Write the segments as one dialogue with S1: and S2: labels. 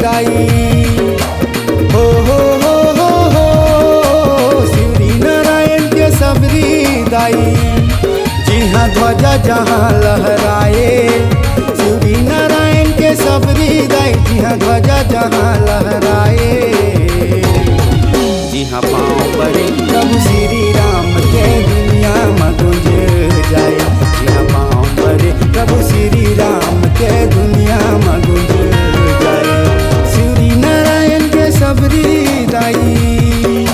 S1: दाई। हो शिवरी नारायण के सबरी दाई। जी हाँ ध्वजा जहाँ लहराए, शिवरी नारायण के सबरी दाई। जी हाँ ध्वजा जहाँ लहराए, जी हाँ पाँव पड़े प्रभु श्री राम के दुनिया में गूंज जाए। जी हाँ पाँव पड़े प्रभु श्री राम के दुनिया में गूंज जाए। शिवरी नारायण के सबरी दाई।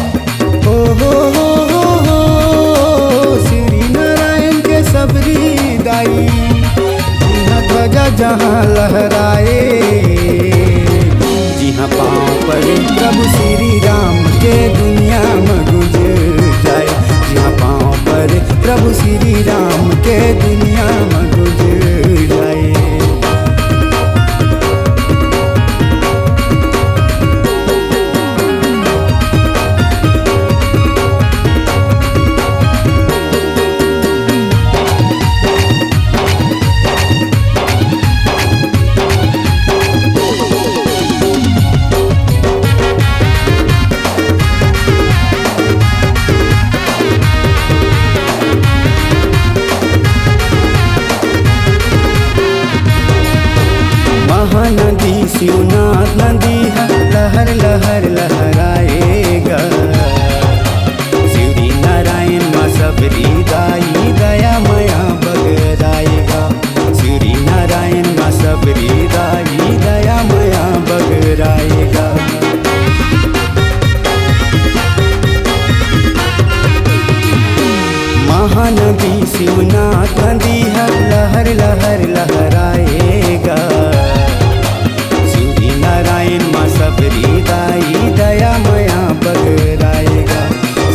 S1: हो शिवरी नारायण के सबरी दाई। जी हाँ ध्वजा जहाँ लहराए, जी हाँ पाँव पड़े प्रभु श्री राम के दुनिया में गूंज जाए। जी हाँ पाँव पड़े प्रभु श्री राम के दुनिया में गूंज जाए। महानदी शिवनाथ नदी है, लहर लहर लहराएगा। शिवरी नारायण माँ सबरी दाई, दया माया बगराएगा। शिवरी नारायण माँ सबरी दाई, दया माया बगराएगा। महानदी शिवनाथ नदी है, लहर लहर लहराएगा। नारायण माँ सबरी दाई, दया माया बगराएगा।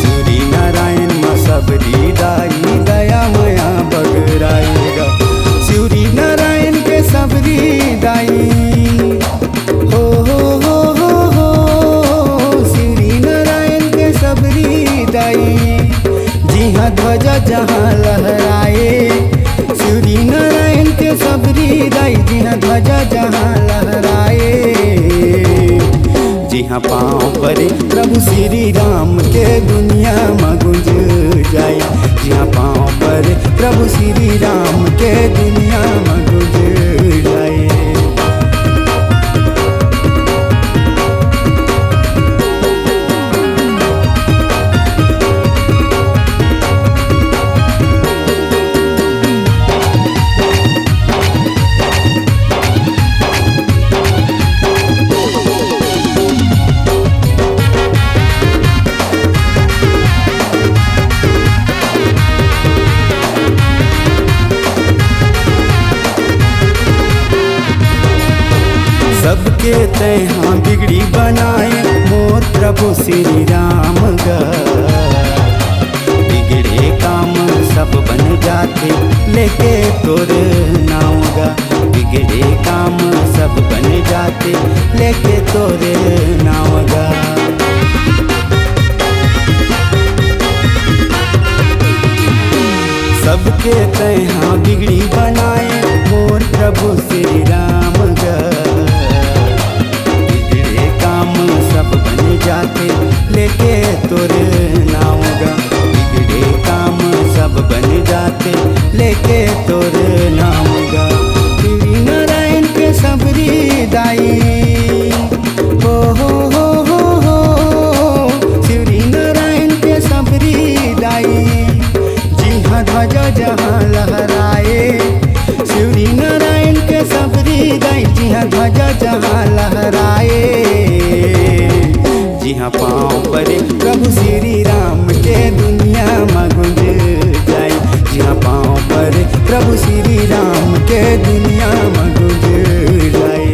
S1: शिवरी नारायण माँ सबरी दाई, दया माया बगराएगा। शिवरी नारायण के सबरी दाई। हो शिवरी नारायण के सबरी दाई। जी हाँ ध्वजा जहाँ लहराए, शिवरी नारायण के सबरी दाई। जी हाँ ध्वजा जहाँ लहराए, जी हाँ पाँव पड़े प्रभु श्री राम के दुनिया में गूंज जाए। जी हाँ पाँव पड़े प्रभु श्री राम के दुनिया में गूंज जाए। सबके तहाँ बिगड़ी बनाए मोर प्रभु श्री राम गा। बिगड़े काम सब बन जाते लेके तोर नाम गा। बिगड़े काम सब बन जाते लेके तोर नाम गा। सबके तहाँ बिगड़ी बनाए मोर प्रभु श्री राम गा। सब बन जाते लेके तोरे नाम गा। बिगड़े काम सब बन जाते लेके तोरे नाम गा। शिवरी नारायण के सबरी दाई। हो शिवरी नारायण के सबरी दाई। जी हाँ ध्वजा जहाँ लहराए, शिवरी नारायण के सबरी दाई। जी हाँ ध्वजा जहाँ लहराए, जी हाँ पाँव पड़े प्रभु श्री राम के दुनिया में गूंज जाए। जी हाँ पाँव पड़े प्रभु श्री राम के दुनिया में गूंज जाए।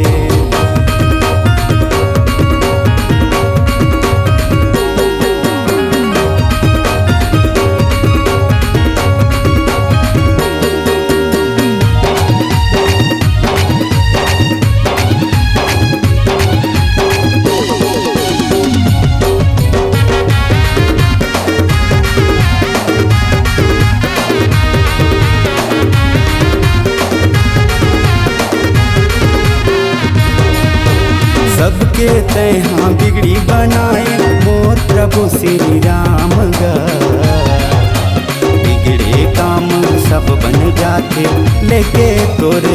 S1: सबके तैहा बिगड़ी बनाए मोर प्रभु श्री राम गा। बिगड़े काम सब बन जाते लेके तोर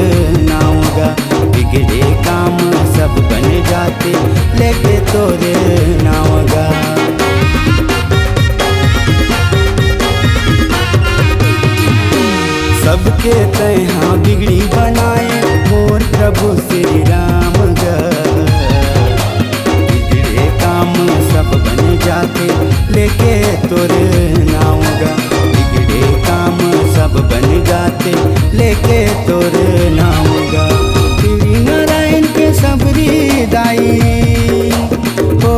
S1: नाम गा। बिगड़े काम सब बन जाते लेके तोर नाम गा। सबके तैहा बिगड़ी बनाए मोर प्रभु श्री राम गा। बिगड़े काम सब बन जाते लेके तोर नाम गा। बिगड़े काम सब बन जाते लेके तोर नाम गा। श्री नारायण के सबरी दाई हो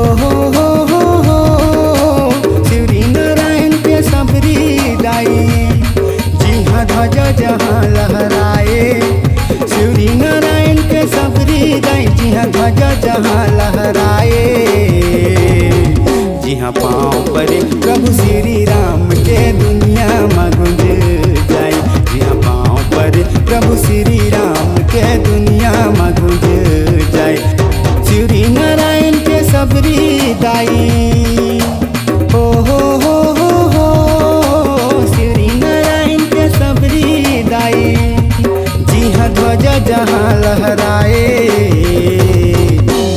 S1: श्री नारायण के सबरी दाई। जी हाँ ध्वजा जहाँ लहराए श्री नारायण के सबरी दाई। जी हाँ ध्वजा जहाँ लहराए। जी हाँ पाँव परे प्रभु श्री राम के दुनिया में गुंज जाए। जी हाँ पाँव परे प्रभु श्री राम के दुनिया में गुंज जाए। श्री नारायण के सबरी दाई हो श्री नारायण के सबरी दाई। जी हाँ ध्वजा जहाँ लहराए।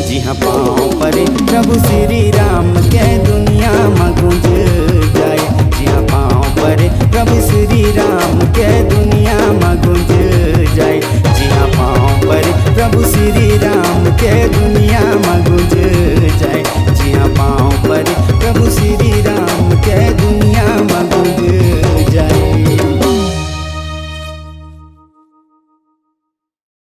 S1: जी हाँ पाँव परे प्रभु श्री राम के दुनिया में गुंज जाए। जी हाँ पाँव परे प्रभु श्री राम के दुनिया में गुंज जाए। जी हाँ पाँव परे प्रभु श्री राम के दुनिया में गुंज जाए। जी हाँ पाँव परे